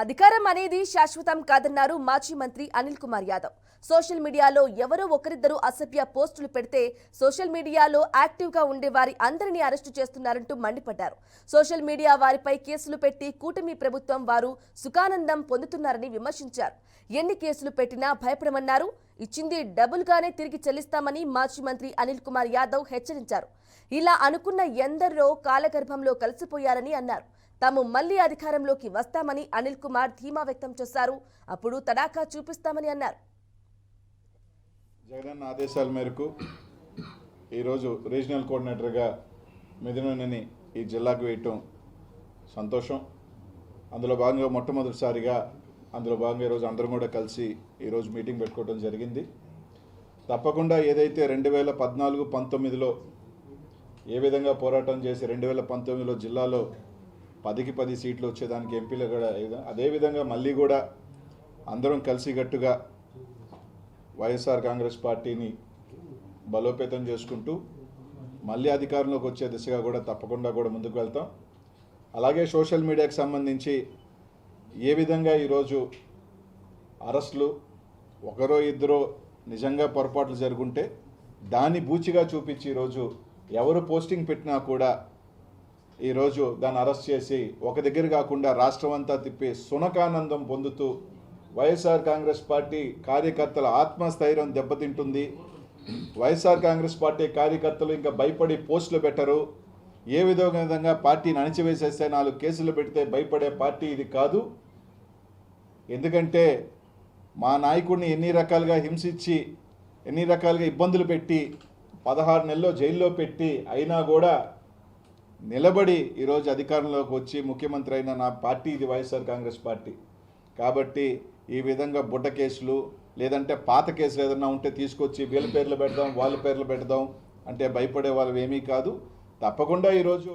అధికారం అనేది శాశ్వతం కాదన్నారు మాజీ మంత్రి అనిల్ కుమార్ యాదవ్. సోషల్ మీడియాలో ఎవరో ఒకరిద్దరు అసభ్య పోస్టులు పెడితే సోషల్ మీడియాలో యాక్టివ్గా ఉండే వారి అందరినీ అరెస్టు చేస్తున్నారంటూ మండిపడ్డారు. సోషల్ మీడియా వారిపై కేసులు పెట్టి కూటమి ప్రభుత్వం వారు సుఖానందం పొందుతున్నారని విమర్శించారు. ఎన్ని కేసులు పెట్టినా భయపడమన్నారు. ఇచ్చింది డబుల్గానే తిరిగి చెల్లిస్తామని మాజీ మంత్రి అనిల్ కుమార్ యాదవ్ హెచ్చరించారు. ఇలా అనుకున్న ఎందరో కాలగర్భంలో కలిసిపోయారని అన్నారు. తాము మళ్లీ అధికారంలోకి వస్తామని అనిల్ కుమార్ ధీమా వ్యక్తం చేశారు. అప్పుడు తడాఖా చూపిస్తామని అన్నారు. జగన్ ఆదేశాల మేరకు ఈరోజు రీజనల్ కోఆర్డినేటర్గా మిథునని ఈ జిల్లాకు వేయటం సంతోషం. అందులో భాగంగా మొట్టమొదటిసారిగా ఈరోజు అందరం కూడా కలిసి ఈరోజు మీటింగ్ పెట్టుకోవడం జరిగింది. తప్పకుండా ఏదైతే 2014-19లో ఏ విధంగా పోరాటం చేసి 2019లో జిల్లాలో 10కి 10 సీట్లు వచ్చేదానికి ఎంపీలు కూడా అదేవిధంగా మళ్ళీ కూడా అందరం కలిసికట్టుగా వైఎస్ఆర్ కాంగ్రెస్ పార్టీని బలోపేతం చేసుకుంటూ మళ్ళీ అధికారంలోకి వచ్చే దిశగా కూడా తప్పకుండా కూడా ముందుకు వెళ్తాం. అలాగే సోషల్ మీడియాకి సంబంధించి ఏ విధంగా ఈరోజు అరెస్టులు ఒకరో ఇద్దరో నిజంగా పొరపాట్లు జరుగుంటే దాన్ని బూచిగా చూపించి ఈరోజు ఎవరు పోస్టింగ్ పెట్టినా కూడా ఈరోజు దాన్ని అరెస్ట్ చేసి ఒక దగ్గర కాకుండా రాష్ట్రం అంతా తిప్పి సునకానందం పొందుతూ వైఎస్ఆర్ కాంగ్రెస్ పార్టీ కార్యకర్తల ఆత్మస్థైర్యం దెబ్బతింటుంది. వైఎస్ఆర్ కాంగ్రెస్ పార్టీ కార్యకర్తలు ఇంకా భయపడి పోస్టులు పెట్టరు. ఏ విధంగా పార్టీని అణిచివేసేస్తే 4 కేసులు పెడితే భయపడే పార్టీ ఇది కాదు. ఎందుకంటే మా నాయకుడిని ఎన్ని రకాలుగా హింసించి ఎన్ని రకాలుగా ఇబ్బందులు పెట్టి 16 నెలల్లో జైల్లో పెట్టి అయినా కూడా నిలబడి ఈరోజు అధికారంలోకి వచ్చి ముఖ్యమంత్రి అయిన నా పార్టీ ఇది వైఎస్ఆర్ కాంగ్రెస్ పార్టీ. కాబట్టి ఈ విధంగా బుడ్డ కేసులు లేదంటే పాత కేసులు ఏదైనా ఉంటే తీసుకొచ్చి వీళ్ళ పేర్లు పెడదాం వాళ్ళ పేర్లు పెడదాం అంటే భయపడే వాళ్ళు ఏమీ కాదు. తప్పకుండా ఈరోజు